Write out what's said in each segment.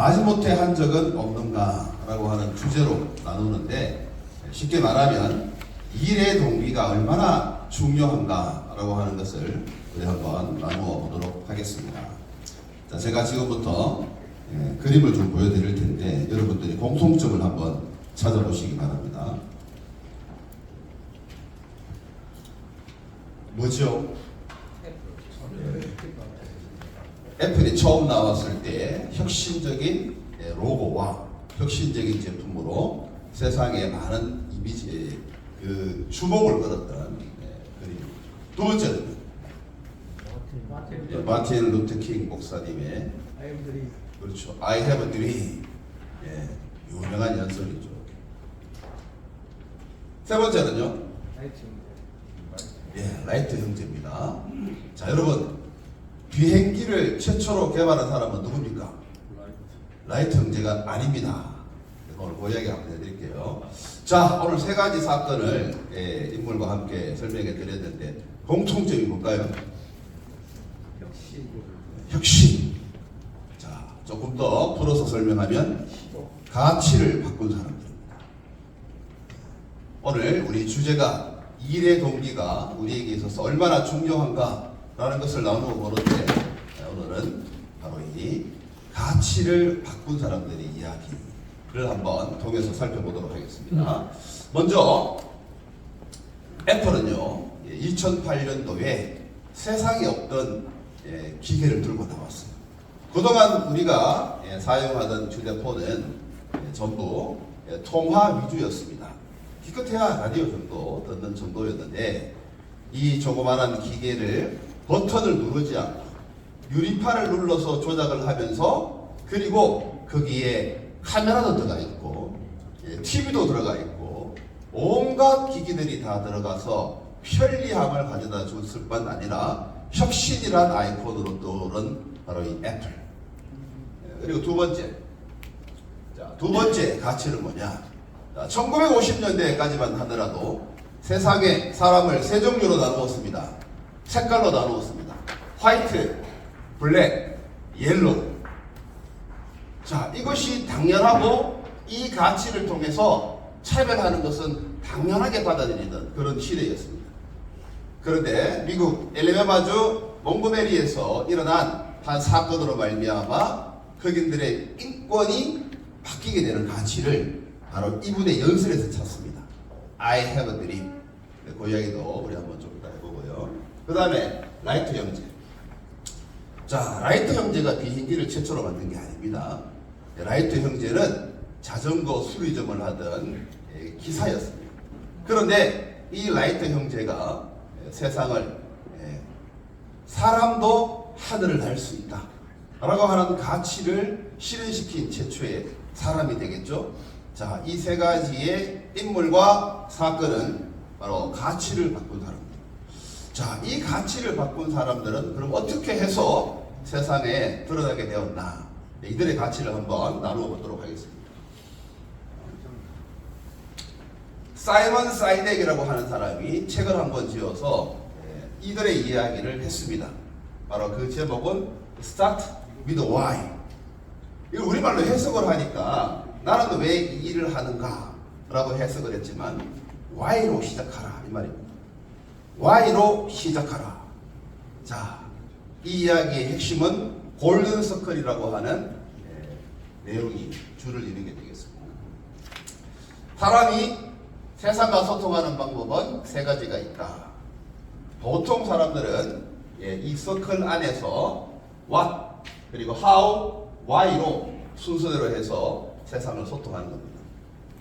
마지못해 한 적은 없는가 라고 하는 주제로 나누는데, 쉽게 말하면 일의 동기가 얼마나 중요한가 라고 하는 것을 우리 한번 나누어 보도록 하겠습니다. 자, 제가 지금부터 그림을 좀 보여드릴 텐데 여러분들이 공통점을 한번 찾아보시기 바랍니다. 뭐죠? 애플이 처음 나왔을 때 혁신적인 로고와 혁신적인 제품으로 세상에 많은 이미지, 그 주목을 끌었던 그림. 두 번째는 마틴 루터 킹 목사님의 그렇죠. I have a dream. 유명한 연설이죠. 세 번째는요. 라이트 형제입니다. 자, 여러분, 비행기를 최초로 개발한 사람은 누굽니까? 라이트 형제가 아닙니다. 오늘 그 이야기 한번 해드릴게요. 자, 오늘 세 가지 사건을 인물과 함께 설명해 드렸는데 공통점이 뭘까요? 혁신. 자, 조금 더 풀어서 설명하면 가치를 바꾼 사람들입니다. 오늘 우리 주제가 일의 동기가 우리에게 있어서 얼마나 중요한가 라는 것을 나누어 보는데, 오늘은 바로 이 가치를 바꾼 사람들의 이야기를 한번 통해서 살펴보도록 하겠습니다. 먼저 애플은요 2008년도에 세상에 없던 기계를 들고 나왔어요. 그동안 우리가 사용하던 휴대폰은 전부 통화 위주였습니다. 기껏해야 라디오 정도 듣는 정도였는데, 이 조그만한 기계를 버튼을 누르지 않고 유리판을 눌러서 조작을 하면서, 그리고 거기에 카메라도 들어가 있고 TV도 들어가 있고 온갖 기기들이 다 들어가서 편리함을 가져다 줬을 뿐 아니라 혁신이란 아이콘으로 떠오른 바로 이 애플. 그리고 두 번째 가치는 뭐냐? 1950년대까지만 하더라도 세상에 사람을 세 종류로 나누었습니다. 색깔로 나누었습니다. 화이트, 블랙, 옐로우. 자, 이것이 당연하고 이 가치를 통해서 차별하는 것은 당연하게 받아들이는 그런 시대였습니다. 그런데 미국 엘리베마주 몽고메리에서 일어난 한 사건으로 말미암아 흑인들의 인권이 바뀌게 되는 가치를 바로 이분의 연설에서 찾습니다. I have a dream. 그 이야기도 우리 한번 좀 이따 해보고요. 그 다음에 라이트 형제. 자, 라이트 형제가 비행기를 최초로 만든 게 아닙니다. 라이트 형제는 자전거 수리점을 하던 기사였습니다. 그런데 이 라이트 형제가 세상을 사람도 하늘을 날 수 있다 라고 하는 가치를 실현시킨 최초의 사람이 되겠죠. 자, 이 세 가지의 인물과 사건은 바로 가치를 바꾼 사람들. 자, 이 가치를 바꾼 사람들은 그럼 어떻게 해서 세상에 드러나게 되었나? 이들의 가치를 한번 나누어 보도록 하겠습니다. 사이먼 사이덱이라고 하는 사람이 책을 한번 지어서 이들의 이야기를 했습니다. 바로 그 제목은 Start with Why. 이걸 우리말로 해석을 하니까 나는 왜 이 일을 하는가 라고 해석을 했지만 Why로 시작하라 이 말입니다. Why로 시작하라. 자, 이 이야기의 핵심은 골든 서클이라고 하는 내용이 줄을 이루게 되겠습니다. 사람이 세상과 소통하는 방법은 세 가지가 있다. 보통 사람들은 이 서클 안에서 what, 그리고 how, why로 순서대로 해서 세상을 소통하는 겁니다.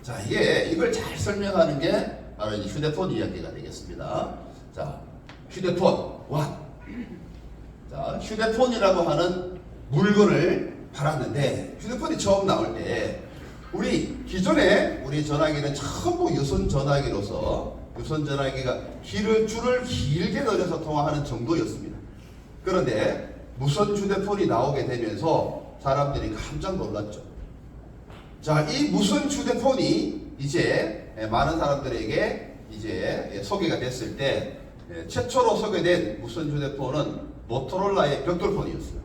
자, 이걸 잘 설명하는 게 바로 이 휴대폰 이야기가 되겠습니다. 자, 휴대폰, what. 자, 휴대폰이라고 하는 물건을 팔았는데, 휴대폰이 처음 나올 때 기존에 우리 전화기는 전부 유선 전화기로서 유선 전화기가 줄을 길게 늘려서 통화하는 정도였습니다. 그런데 무선 휴대폰이 나오게 되면서 사람들이 깜짝 놀랐죠. 자, 이 무선 휴대폰이 이제 많은 사람들에게 이제 소개가 됐을 때 최초로 소개된 무선 휴대폰은 모토로라의 벽돌폰이었어요.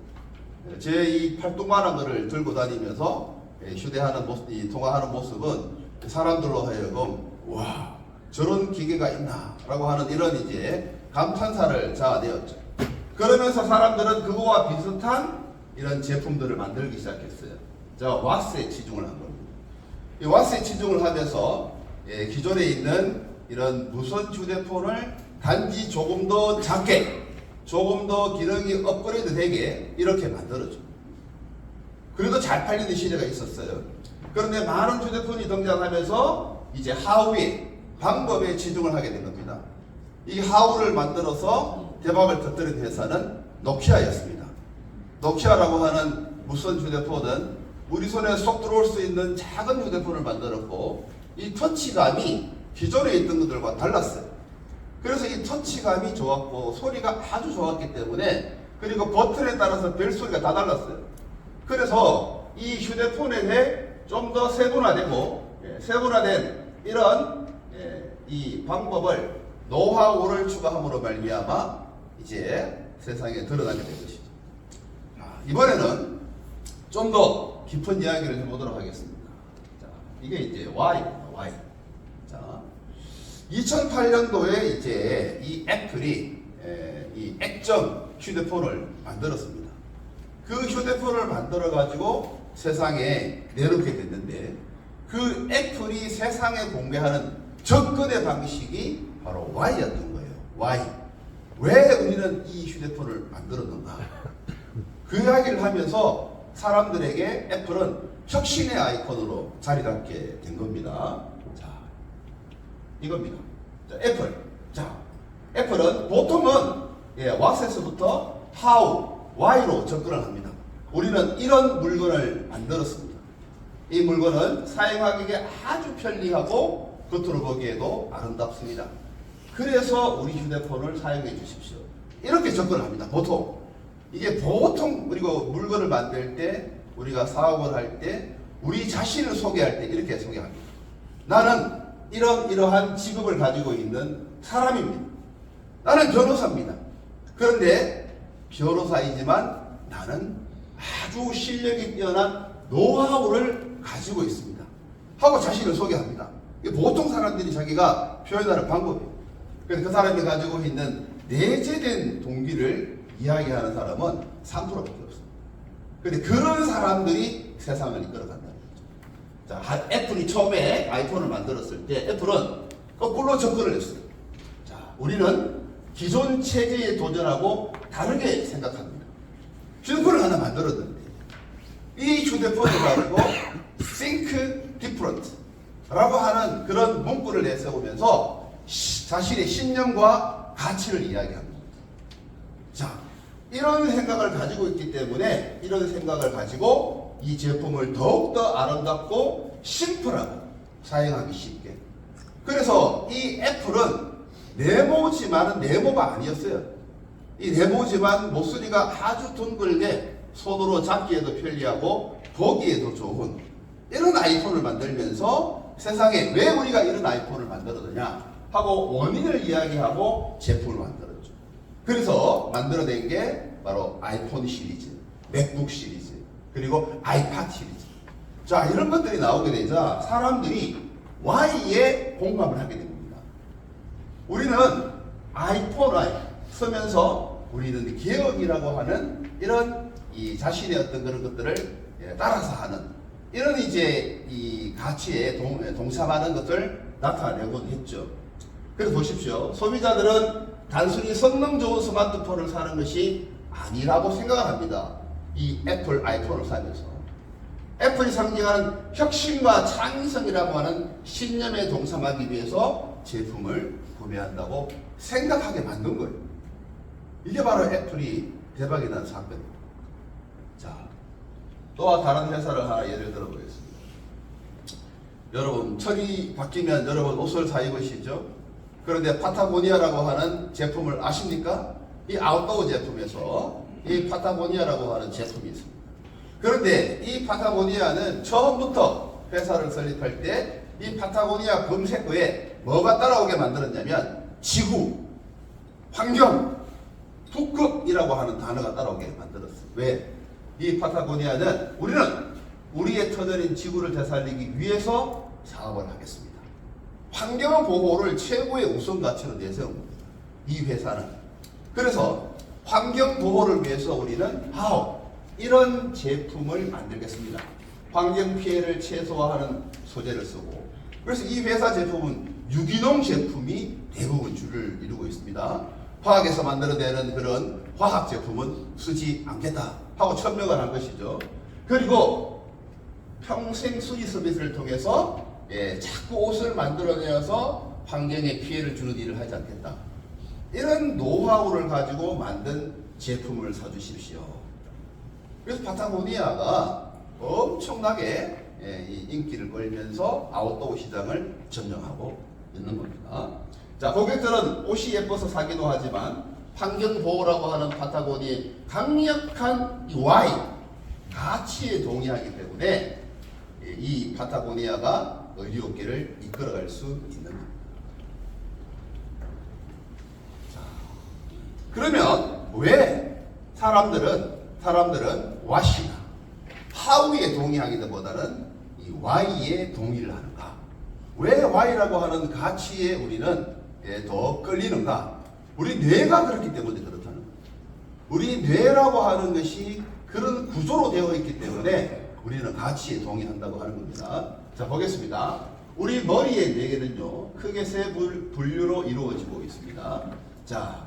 제 이 팔뚝만한 거를 들고 다니면서 휴대하는 모습, 이 통화하는 모습은 사람들로 하여금 와 저런 기계가 있나라고 하는 이런 이제 감탄사를 자아내었죠. 그러면서 사람들은 그거와 비슷한 이런 제품들을 만들기 시작했어요. 자, 와스에 치중을 한 겁니다. 이 와스에 치중을 하면서 기존에 있는 이런 무선 휴대폰을 단지 조금 더 작게, 조금 더 기능이 업그레이드 되게 이렇게 만들어줘. 그래도 잘 팔리는 시대가 있었어요. 그런데 많은 휴대폰이 등장하면서 이제 하우의 방법에 치중을 하게 된 겁니다. 이 하우를 만들어서 대박을 터뜨린 회사는 노키아였습니다. 노키아라고 하는 무선 휴대폰은 우리 손에 쏙 들어올 수 있는 작은 휴대폰을 만들었고 이 터치감이 기존에 있던 것들과 달랐어요. 그래서 이 터치감이 좋았고 소리가 아주 좋았기 때문에 그리고 버튼에 따라서 벨소리가 다 달랐어요. 그래서 이 휴대폰에 대해 좀 더 세분화되고 세분화된 이런 이 방법을 노하우를 추가함으로 말미암아 이제 세상에 드러나게 된 것이죠. 이번에는 좀 더 깊은 이야기를 해보도록 하겠습니다. 자, 이게 이제 Y입니다. Y. 자, 2008년도에 이제 이 애플이 이 액정 휴대폰을 만들었습니다. 그 휴대폰을 만들어 가지고 세상에 내놓게 됐는데 그 애플이 세상에 공개하는 접근의 방식이 바로 Y였던 거예요. Y. 왜 우리는 이 휴대폰을 만들었는가? 그 이야기를 하면서 사람들에게 애플은 혁신의 아이콘으로 자리 잡게 된 겁니다. 자, 이겁니다. 자, 애플. 자, 애플은 보통은 왓에서부터 how, why로 접근을 합니다. 우리는 이런 물건을 만들었습니다. 이 물건은 사용하기에 아주 편리하고 겉으로 보기에도 아름답습니다. 그래서 우리 휴대폰을 사용해 주십시오. 이렇게 접근을 합니다. 보통. 이게 보통 그리고 물건을 만들 때 우리가 사업을 할 때 우리 자신을 소개할 때 이렇게 소개합니다. 나는 이러한 직업을 가지고 있는 사람입니다. 나는 변호사입니다. 그런데 변호사이지만 나는 아주 실력이 뛰어난 노하우를 가지고 있습니다. 하고 자신을 소개합니다. 이게 보통 사람들이 자기가 표현하는 방법이에요. 그래서 그 사람이 가지고 있는 내재된 동기를 이야기하는 사람은 3%밖에 없습니다. 그런데 그런 사람들이 세상을 이끌어간다는 거죠. 자, 애플이 처음에 아이폰을 만들었을 때 애플은 거꾸로 접근을 했어요. 자, 우리는 기존 체제에 도전하고 다르게 생각합니다. 휴대폰을 하나 만들었는데 이 휴대폰을 가지고 think different 라고 하는 그런 문구를 내세우면서 자신의 신념과 가치를 이야기합니다. 자, 이런 생각을 가지고 있기 때문에 이런 생각을 가지고 이 제품을 더욱더 아름답고 심플하고 사용하기 쉽게. 그래서 이 애플은 네모지만은 네모가 아니었어요. 이 네모지만 모서리가 아주 둥글게 손으로 잡기에도 편리하고 보기에도 좋은 이런 아이폰을 만들면서 세상에 왜 우리가 이런 아이폰을 만들었느냐 하고 원인을 이야기하고 제품을 만들었죠. 그래서 만들어낸 게 바로 아이폰 시리즈, 맥북 시리즈, 그리고 아이팟 시리즈. 자, 이런 것들이 나오게 되자 사람들이 Y에 공감을 하게 됩니다. 우리는 아이폰을 쓰면서 우리는 개혁이라고 하는 이런 이 자신의 어떤 그런 것들을 따라서 하는 이런 이제 이 가치에 동참하는 것을 나타내곤 했죠. 그래서 보십시오. 소비자들은 단순히 성능 좋은 스마트폰을 사는 것이 아니라고 생각을 합니다. 이 애플 아이폰을 사면서. 애플이 상징하는 혁신과 창의성이라고 하는 신념에 동참하기 위해서 제품을 구매한다고 생각하게 만든 거예요. 이게 바로 애플이 대박이 난 사건입니다. 자, 또 다른 회사를 하나 예를 들어보겠습니다. 여러분, 철이 바뀌면 여러분 옷을 사 입으시죠? 그런데 파타고니아라고 하는 제품을 아십니까? 이 아웃도어 제품에서 이 파타고니아라고 하는 제품이 있습니다. 그런데 이 파타고니아는 처음부터 회사를 설립할 때 이 파타고니아 검색어에 뭐가 따라오게 만들었냐면 지구, 환경, 북극이라고 하는 단어가 따라오게 만들었어요. 왜? 이 파타고니아는 우리는 우리의 터전인 지구를 되살리기 위해서 사업을 하겠습니다. 환경 보호를 최고의 우선 가치로 내세운 겁니다. 이 회사는. 그래서 환경 보호를 위해서 우리는 이런 제품을 만들겠습니다. 환경 피해를 최소화하는 소재를 쓰고, 그래서 이 회사 제품은 유기농 제품이 대부분 주를 이루고 있습니다. 화학에서 만들어내는 그런 화학 제품은 쓰지 않겠다 하고 천명을 한 것이죠. 그리고 평생 수리 서비스를 통해서 자꾸 옷을 만들어내어서 환경에 피해를 주는 일을 하지 않겠다. 이런 노하우를 가지고 만든 제품을 사주십시오. 그래서 파타고니아가 엄청나게 인기를 끌면서 아웃도어 시장을 점령하고 있는 겁니다. 자, 고객들은 옷이 예뻐서 사기도 하지만 환경보호라고 하는 파타고니아의 강력한 이 Y, 가치에 동의하기 때문에 이 파타고니아가 의류업계를 이끌어갈 수 있는 겁니다. 자, 그러면 왜 사람들은 와시나 하우에 동의하기보다는 이 Y에 동의를 하는가? 왜 Y라고 하는 가치에 우리는 더 끌리는가? 우리 뇌가 그렇기 때문에 그렇다는 거예요. 우리 뇌라고 하는 것이 그런 구조로 되어 있기 때문에 우리는 가치에 동의한다고 하는 겁니다. 자, 보겠습니다. 우리 머리의 뇌계는요, 크게 세 분류로 이루어지고 있습니다. 자,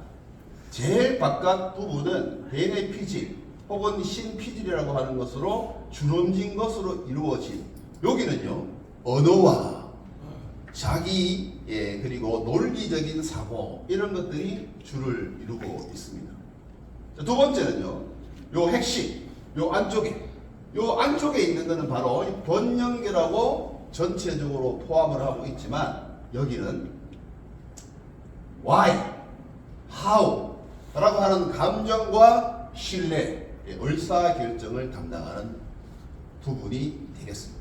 제일 바깥 부분은 대뇌 피질 혹은 신피질이라고 하는 것으로 주름진 것으로 이루어진, 여기는요 언어와 자기 그리고 논리적인 사고 이런 것들이 주를 이루고 있습니다. 자, 두 번째는요, 요 핵심, 요 안쪽에 있는 것은 바로 번영계라고 전체적으로 포함을 하고 있지만, 여기는 Why, How 라고 하는 감정과 신뢰, 의사결정을 담당하는 부분이 되겠습니다.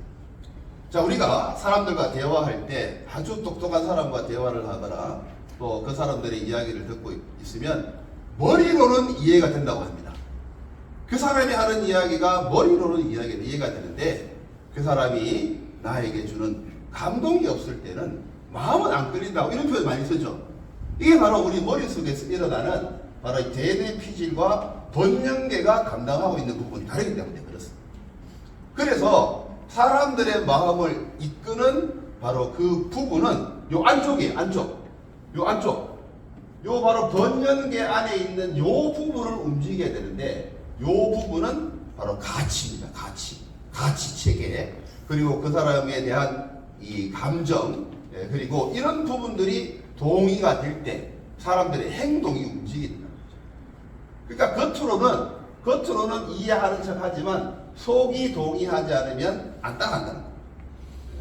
자, 우리가 사람들과 대화할 때 아주 똑똑한 사람과 대화를 하거나 또 그 사람들의 이야기를 듣고 있으면 머리로는 이해가 된다고 합니다. 그 사람이 하는 이야기가 머리로는 이해가 되는데 그 사람이 나에게 주는 감동이 없을 때는 마음은 안 끌린다고, 이런 표현 많이 쓰죠. 이게 바로 우리 머릿속에서 일어나는 바로 대뇌 피질과 번영계가 감당하고 있는 부분이 다르기 때문에 그렇습니다. 그래서 사람들의 마음을 이끄는 바로 그 부분은 요 안쪽이에요. 요 바로 번영계 안에 있는 요 부분을 움직여야 되는데, 요 부분은 바로 가치입니다. 가치 체계, 그리고 그 사람에 대한 이 감정, 그리고 이런 부분들이 동의가 될 때 사람들의 행동이 움직인다. 그러니까 겉으로는 이해하는 척 하지만 속이 동의하지 않으면 안 따간다는 거예요.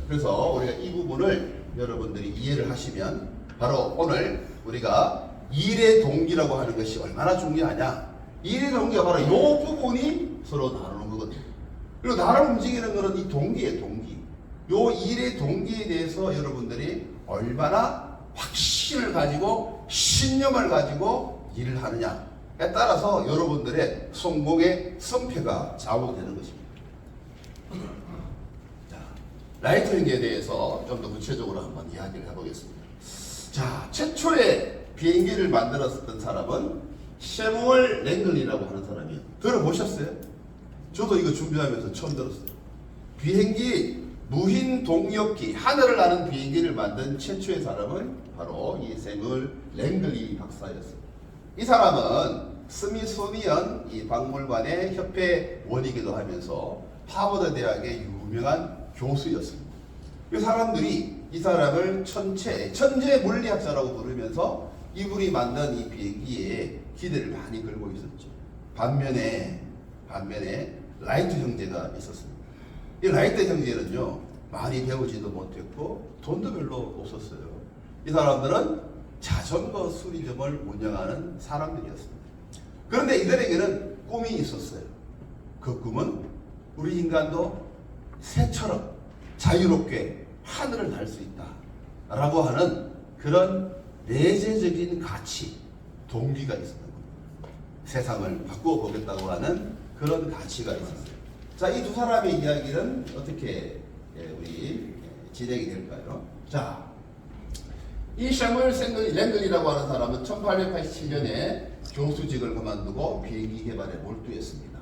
그래서 우리가 이 부분을 여러분들이 이해를 하시면 바로 오늘 우리가 일의 동기라고 하는 것이 얼마나 중요하냐, 일의 동기가 바로 이 부분이 서로 나누는 거거든요. 그리고 나를 움직이는 것은 이 동기예요. 동기. 요 일의 동기에 대해서 여러분들이 얼마나 확신을 가지고 신념을 가지고 일을 하느냐에 따라서 여러분들의 성공의 성패가 좌우되는 것입니다. 자, 라이트 행계에 대해서 좀 더 구체적으로 한번 이야기를 해보겠습니다. 자, 최초의 비행기를 만들었던 사람은 셰무얼 랭글리라고 하는 사람이에요. 들어보셨어요? 저도 이거 준비하면서 처음 들었어요. 비행기 무인 동력기, 하늘을 나는 비행기를 만든 최초의 사람은 바로 이 셰무얼 랭글리 박사였어요. 이 사람은 스미소니언 이 박물관의 협회원이기도 하면서 하버드 대학의 유명한 교수였습니다. 그 사람들이 이 사람을 천재 물리학자라고 부르면서 이분이 만든 이 비행기에 기대를 많이 걸고 있었죠. 반면에 라이트 형제가 있었습니다. 이 라이트 형제는요, 많이 배우지도 못했고 돈도 별로 없었어요. 이 사람들은 자전거 수리점을 운영하는 사람들이었습니다. 그런데 이들에게는 꿈이 있었어요. 그 꿈은 우리 인간도 새처럼 자유롭게 하늘을 날 수 있다 라고 하는 그런 내재적인 가치, 동기가 있었던 겁니다. 세상을 바꾸어 보겠다고 하는 그런 가치가 있었어요. 자, 이 두 사람의 이야기는 어떻게 우리 진행이 될까요? 자, 이 샤무엘 랭글이라고 하는 사람은 1887년에 교수직을 그만두고 비행기 개발에 몰두했습니다.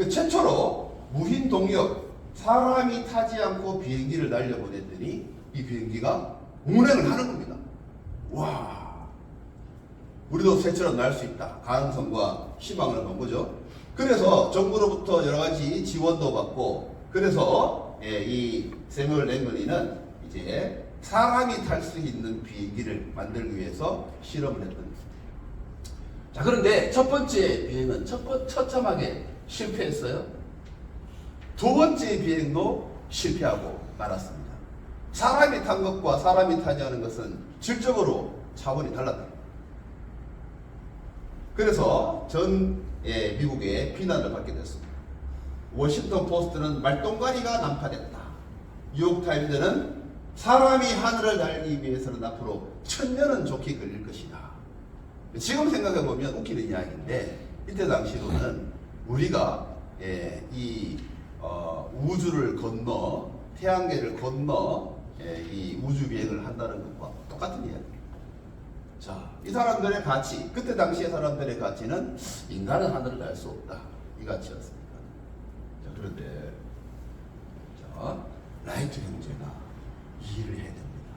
최초로 무인 동력, 사람이 타지 않고 비행기를 날려보냈더니 이 비행기가 운행을 하는 겁니다. 와, 우리도 새처럼 날 수 있다. 가능성과 희망을 본 거죠. 그래서 정부로부터 여러 가지 지원도 받고, 그래서 이 세뮤얼 랭글리는 이제 사람이 탈 수 있는 비행기를 만들기 위해서 실험을 했던 겁니다. 자, 그런데 첫 번째 비행은 처참하게 실패했어요. 두 번째 비행도 실패하고 말았습니다. 사람이 탄 것과 사람이 타지 않은 것은 질적으로 차원이 달랐다. 그래서 전 미국의 비난을 받게 됐습니다. 워싱턴 포스트는 말똥가리가 난파됐다. 뉴욕타임즈는 사람이 하늘을 날기 위해서는 앞으로 1000년은 좋게 걸릴 것이다. 지금 생각해보면 웃기는 이야기인데, 이때 당시로는 우리가 이 우주를 건너, 태양계를 건너 이 우주 비행을 한다는 것과 똑같은 이야기입니다. 자, 이 사람들의 가치, 그때 당시의 사람들의 가치는 인간은 하늘을 날 수 없다, 이 가치였습니다. 자, 그런데 자, 라이트 형제가 일을 해야 됩니다.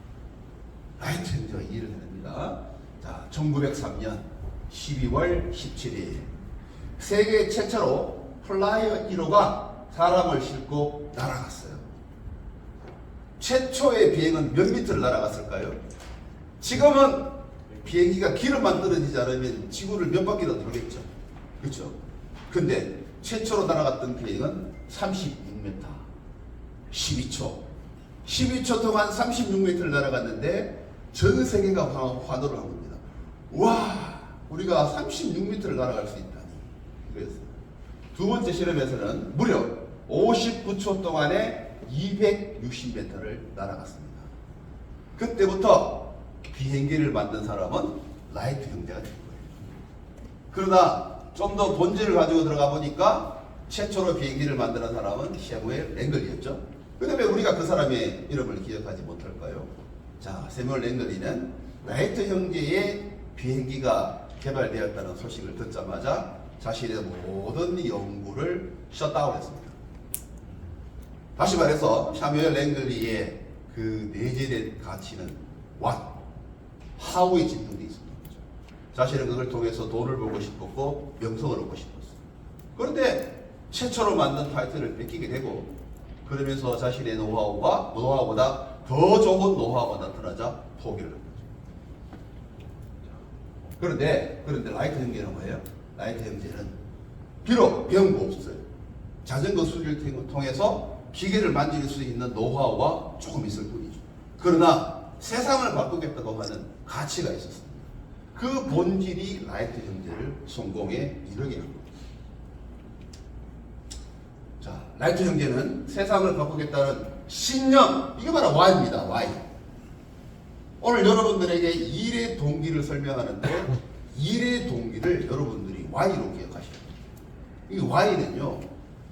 라이트 형제가 일을 해야 됩니다. 자, 1903년 12월 17일 세계 최초로 플라이어 1호가 사람을 싣고 날아갔어요. 최초의 비행은 몇 미터를 날아갔을까요? 지금은 비행기가 기름만 떨어지지 않으면 지구를 몇 바퀴나 돌겠죠. 그렇죠? 근데 최초로 날아갔던 비행은 36m, 12초 동안 36m를 날아갔는데 전 세계가 환호를 한 겁니다. 와, 우리가 36m를 날아갈 수 있다니. 그랬어요. 두 번째 실험에서는 무려 59초 동안에 260m를 날아갔습니다. 그때부터 비행기를 만든 사람은 라이트 형제가 된 거예요. 그러나 좀 더 본질을 가지고 들어가 보니까 최초로 비행기를 만드는 사람은 세뮤얼 랭글리였죠. 그 다음에 우리가 그 사람의 이름을 기억하지 못할까요? 자, 세뮤얼 랭글리는 라이트 형제의 비행기가 개발되었다는 소식을 듣자마자 자신의 모든 연구를 셧다운했습니다. 다시 말해서 세뮤얼 랭글리의 그 내재된 가치는 what, how에 집중되어 있습니다. 자신은 그걸 통해서 돈을 벌고 싶었고 명성을 얻고 싶었어요. 그런데 최초로 만든 타이틀을 뺏기게 되고, 그러면서 자신의 노하우보다 더 좋은 노하우가 나타나자 포기를 한 거죠. 그런데 라이트 형제는 뭐예요? 라이트 형제는 비록 배운 거 없어요. 자전거 수리를 통해서 기계를 만질 수 있는 노하우가 조금 있을 뿐이죠. 그러나 세상을 바꾸겠다고 하는 가치가 있었습니다. 그 본질이 라이트 형제를 성공에 이르게 한 겁니다. 자, 라이트 형제는 세상을 바꾸겠다는 신념, 이게 바로 Y입니다. Y. 오늘 여러분들에게 일의 동기를 설명하는데, 일의 동기를 여러분들이 Y로 기억하셔야 돼요. 이 Y는요,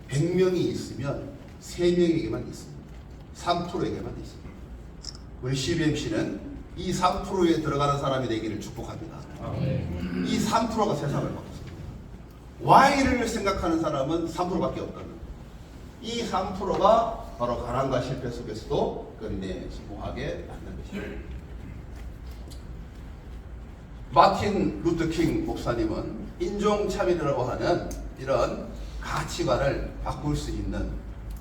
100명이 있으면 3명에게만 있습니다. 3%에게만 있습니다. 우리 CBMC는 이 3%에 들어가는 사람이 되기를 축복합니다. 이 3%가 세상을 바꿨습니다. Y를 생각하는 사람은 3%밖에 없다는 거예요. 이 3%가 바로 가난과 실패 속에서도 끝내 성공하게 만든 것입니다. 마틴 루터 킹 목사님은 인종차별이라고 하는 이런 가치관을 바꿀 수 있는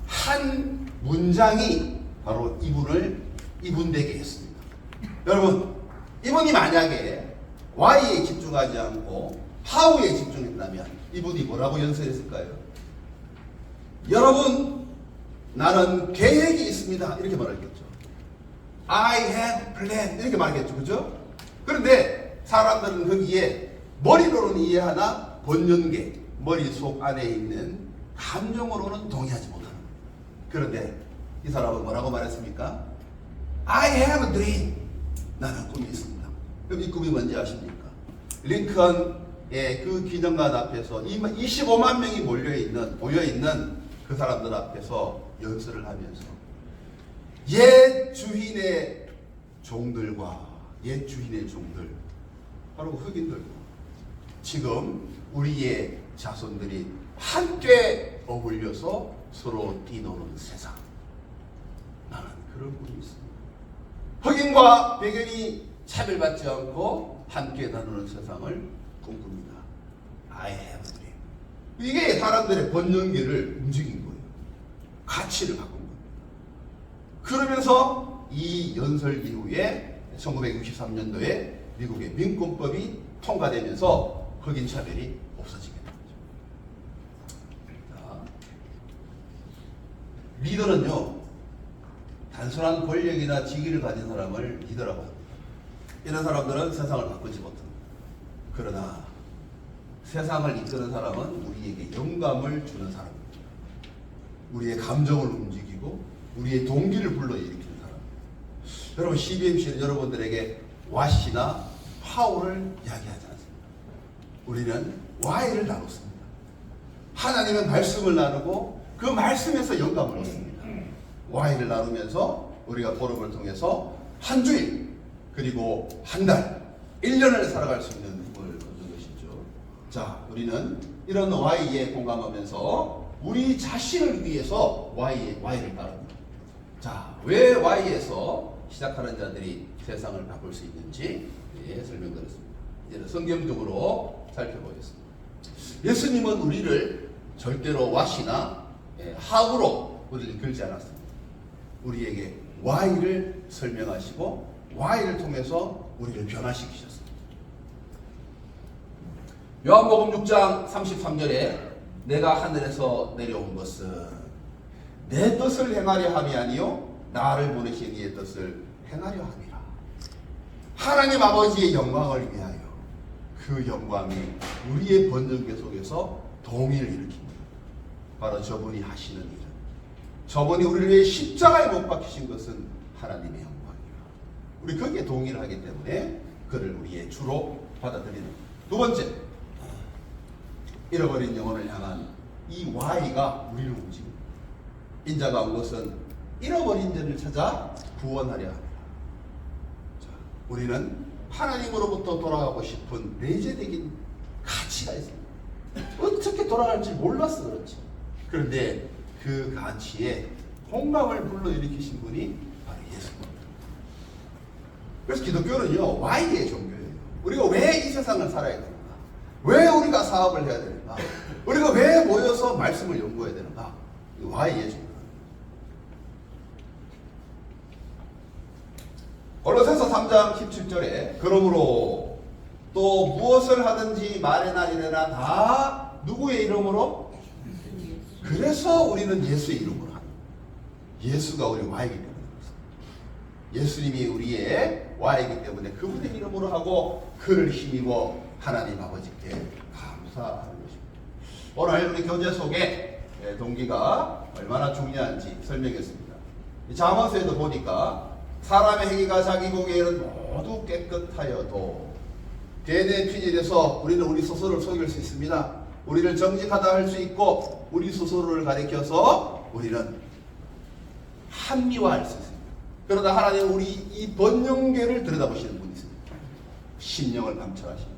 한 문장이 바로 이분되게 했습니다. 여러분, 이분이 만약에 Y에 집중하지 않고 How에 집중했다면 이분이 뭐라고 연설했을까요? 여러분, 나는 계획이 있습니다, 이렇게 말했겠죠. I have plan, 이렇게 말했겠죠. 그죠? 그런데 사람들은 거기에 머리로는 이해하나 본연계, 머릿속 안에 있는 감정으로는 동의하지 못하는 거예요. 그런데 이 사람은 뭐라고 말했습니까? I have a dream. 나는 꿈이 있습니다. 그럼 이 꿈이 뭔지 아십니까? 링컨 그 기념관 앞에서 25만 명이 모여있는 그 사람들 앞에서 연설을 하면서 옛 주인의 종들과 옛 주인의 종들, 바로 흑인들과 지금 우리의 자손들이 함께 어울려서 서로 뛰노는 세상. 나는 그런 분이 있습니다. 흑인과 백인이 차별받지 않고 함께 나누는 세상을 꿈꿉니다. I have a dream. 이게 사람들의 번영기를 움직인 거예요. 가치를 바꾼 겁니다. 그러면서 이 연설 이후에 1963년도에 미국의 민권법이 통과되면서 흑인 차별이 없어지게 됩니다. 리더는요, 단순한 권력이나 직위를 가진 사람을 리더라고 합니다. 이런 사람들은 세상을 바꾸지 못합니다. 그러나 세상을 이끄는 사람은 우리에게 영감을 주는 사람입니다. 우리의 감정을 움직이고 우리의 동기를 불러일으키는 사람. 여러분, CBMC는 여러분들에게 what이나 how를 이야기하지 않습니다. 우리는 why를 나눴습니다. 하나님은 말씀을 나누고 그 말씀에서 영감을 얻습니다. why를 나누면서 우리가 포럼을 통해서 한 주일, 그리고 한 달, 1년을 살아갈 수 있는 힘을 얻는 것이죠. 자, 우리는 이런 Y에 공감하면서 우리 자신을 위해서 Y를 따릅니다. 자, 왜 Y에서 시작하는 자들이 세상을 바꿀 수 있는지 설명드렸습니다. 이제는 성경적으로 살펴보겠습니다. 예수님은 우리를 절대로 what이나 how로 우리를 끌지 않았습니다. 우리에게 Y를 설명하시고 Y를 통해서 우리를 변화시키셨습니다. 요한복음 6장 33절에 내가 하늘에서 내려온 것은 내 뜻을 행하려 함이 아니요 나를 보내신 이의 뜻을 행하려 함이라. 하나님 아버지의 영광을 위하여 그 영광이 우리의 번영계 속에서 동의를 일으킵니다. 바로 저분이 하시는 일은, 저분이 우리를 위해 십자가에 못 박히신 것은 하나님의 영광. 우리 거기에 동의를 하기 때문에 그를 우리의 주로 받아들이는. 두 번째, 잃어버린 영혼을 향한 이 Y가 우리를 움직입니다. 인자가 온 것은 잃어버린 자를 찾아 구원하려 합니다. 자, 우리는 하나님으로부터 돌아가고 싶은 내재적인 가치가 있습니다. 어떻게 돌아갈지 몰랐어 그렇지. 그런데 그 가치에 공감을 불러일으키신 분이 바로 예수입니다. 그래서 기독교는요, Y의 종교예요. 우리가 왜 이 세상을 살아야 되는가? 왜 우리가 사업을 해야 되는가? 우리가 왜 모여서 말씀을 연구해야 되는가? Y의 종교. 골로새서 3장 17절에 그러므로 또 무엇을 하든지 말이나 이래나 다 누구의 이름으로? 그래서 우리는 예수의 이름으로 합니다. 예수가 우리 Y이기 때문에 그렇습니다. 예수님이 우리의 Y이기 때문에 그분의 이름으로 하고 그를 힘입어 하나님 아버지께 감사하는 것입니다. 오늘 우리 교제 속에 동기가 얼마나 중요한지 설명했습니다. 잠언서에도 보니까 사람의 행위가 자기 보기에는 모두 깨끗하여도 대대 피질에서 우리는 우리 스스로를 속일 수 있습니다. 우리를 정직하다 할 수 있고 우리 스스로를 가리켜서 우리는 합리화할 수 있습니다. 그러다 하나님은 우리 이 번영계를 들여다보시는 분이 있습니다. 심령을 감찰하시는,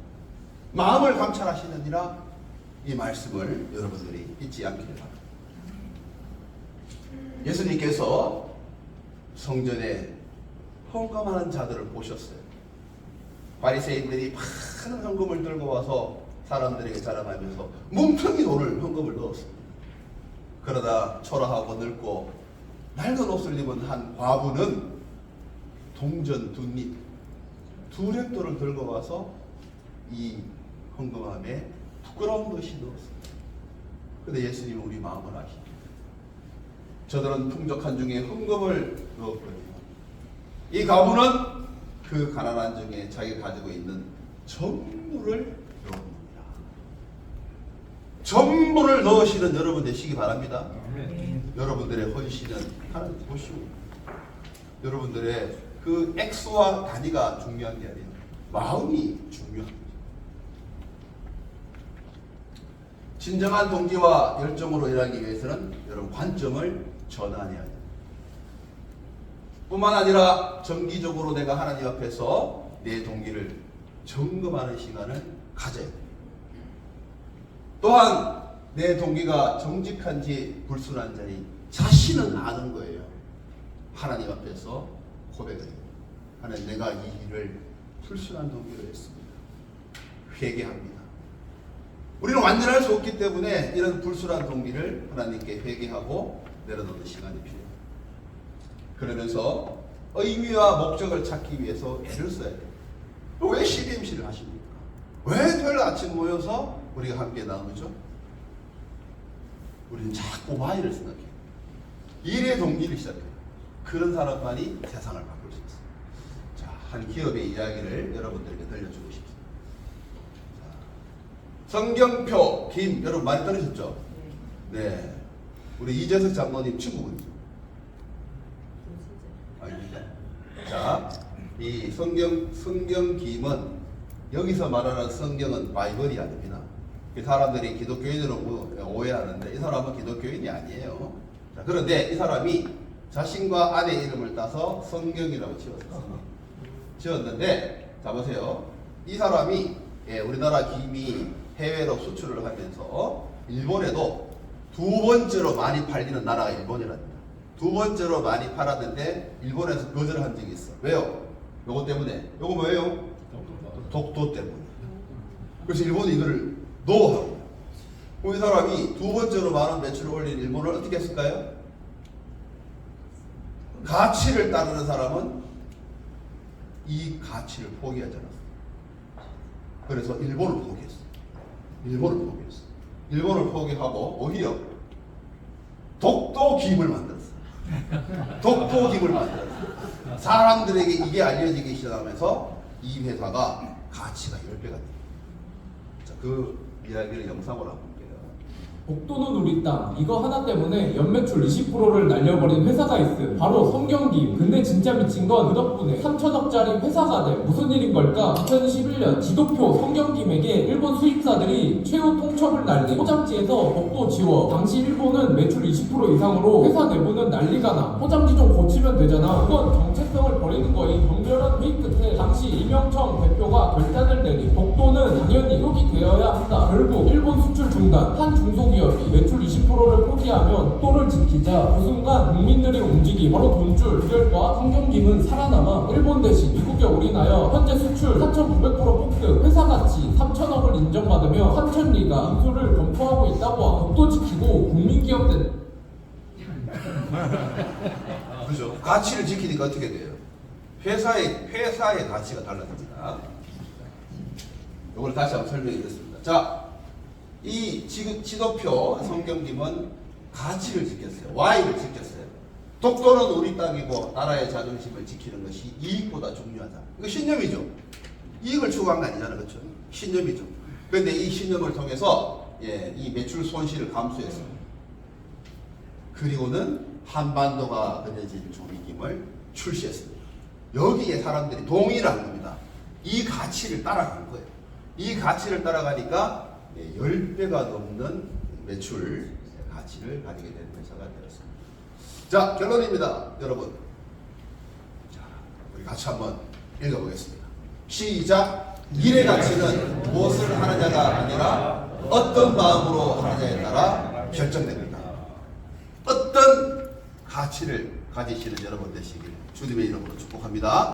마음을 감찰하시느니라. 이 말씀을 여러분들이 잊지 않기를 바랍니다. 예수님께서 성전에 헌금하는 자들을 보셨어요. 바리새인들이 많은 헌금을 들고 와서 사람들에게 자랑하면서 뭉텅이 돈을 헌금을 넣었습니다. 그러다 초라하고 늙고 낡은 옷을 입은 한 과부는 동전 두 랩돈을 들고 와서 이 헌금함에 부끄러운 것이 넣었습니다. 그런데 예수님은 우리 마음을 아십니다. 저들은 풍족한 중에 헌금을 넣었거든요. 이 과부는 그 가난한 중에 자기가 가지고 있는 전부를 넣습니다. 전부를 넣으시는 여러분 되시기 바랍니다. 여러분들의 헌신은 하나님 보시고, 여러분들의 그 액수와 단위가 중요한 게 아니에요. 마음이 중요합니다. 진정한 동기와 열정으로 일하기 위해서는 여러분 관점을 전환해야 돼요. 뿐만 아니라 정기적으로 내가 하나님 앞에서 내 동기를 점검하는 시간을 가져야 돼요. 또한 내 동기가 정직한지 불순한지 자신은 아는 거예요. 하나님 앞에서 고백을 해요. 하나님, 내가 이 일을 불순한 동기로 했습니다. 회개합니다. 우리는 완전할 수 없기 때문에 이런 불순한 동기를 하나님께 회개하고 내려놓는 시간이 필요해요. 그러면서 의미와 목적을 찾기 위해서 애를 써야 돼요. 왜 CBMC를 하십니까? 왜 토요일 아침 모여서 우리가 함께 나누죠? 우리는 자꾸 Y를 생각해요. 일의 동기를 시작해요. 그런 사람만이 세상을 바꿀 수 있어요. 자, 한 기업의 이야기를 여러분들에게 들려주고 싶습니다. 자, 성경표 김 여러분 많이 들으셨죠? 네. 우리 이재석 장로님 친구분이죠. 아닙니까? 자, 이 성경 김은 여기서 말하는 성경은 바이블이 아닙니다. 사람들이 기독교인으로 오해하는데 이 사람은 기독교인이 아니에요. 자, 그런데 이 사람이 자신과 아내 이름을 따서 성경이라고 지었는데, 자 보세요. 이 사람이 우리나라 김이 해외로 수출을 하면서 일본에도 두 번째로 많이 팔리는 나라가 일본이랍니다. 두 번째로 많이 팔았는데 일본에서 거절한 적이 있어. 왜요? 요거 때문에. 요거 뭐예요? 독도 때문에. 그래서 일본이 이거를 노하고, 이 사람이 두 번째로 많은 매출을 올린 일본을 어떻게 했을까요? 가치를 따르는 사람은 이 가치를 포기하지 않았어요. 그래서 일본을 포기했어요. 일본을 포기하고 오히려 독도 김을 만들었어요. 사람들에게 이게 알려지기 시작하면서 이 회사가 가치가 10배가 돼요. 자, 그 이야기를 영상으로 한번 볼게요. 독도는 우리 땅, 이거 하나 때문에 연매출 20%를 날려버린 회사가 있음. 바로 성경김. 근데 진짜 미친 건 그 덕분에 3천억짜리 회사가 돼. 무슨 일인 걸까? 2011년 지도표 성경김에게 일본 수입사들이 최후 통첩을 날린 포장지에서 독도 지워. 당시 일본은 매출 20% 이상으로 회사 내부는 난리가 나. 포장지 좀 고치면 되잖아. 그건 정체성을 버리는 거임. 격렬한 회의 끝에 당시 이명청 대표가 결단을 내리 독도는 당연히 효기 되어야 한다. 결국 일본 수출 중단. 한 중소기업이 매출 20%를 포기하면 독도를 지키자. 그 순간 국민들의 움직임, 바로 돈줄 그결과 성경김은 살아남아 일본 대신 미국에 올인하여 현재 수출 4,900% 폭등, 회사 가치 3천억을 인정받으며 삼천리가 인수를 검토하고 있다고 함. 독도 지키고 국민기업들 그죠? 가치를 지키니까 어떻게 돼요? 회사의 가치가 달라집니다. 이걸 다시 한번 설명해 드리겠습니다. 자, 이 지도표 성경김은 가치를 지켰어요. Y를 지켰어요. 독도는 우리 땅이고 나라의 자존심을 지키는 것이 이익보다 중요하다. 이거 신념이죠. 이익을 추구한 거 아니잖아요. 그렇죠? 신념이죠. 그런데 이 신념을 통해서 이 매출 손실을 감수했어요. 그리고는 한반도가 그려진 조리김을 출시했습니다. 여기에 사람들이 동의를 한 겁니다. 이 가치를 따라간 거예요. 이 가치를 따라가니까 10배가 넘는 매출 가치를 가지게 된 회사가 되었습니다. 자, 결론입니다. 여러분. 자, 우리 같이 한번 읽어보겠습니다. 시작. 일의 가치는 무엇을 하느냐가 아니라 어떤 마음으로 하느냐에 따라 결정됩니다. 어떤 가치를 가지시는 여러분 되시길 주님의 이름으로 축복합니다.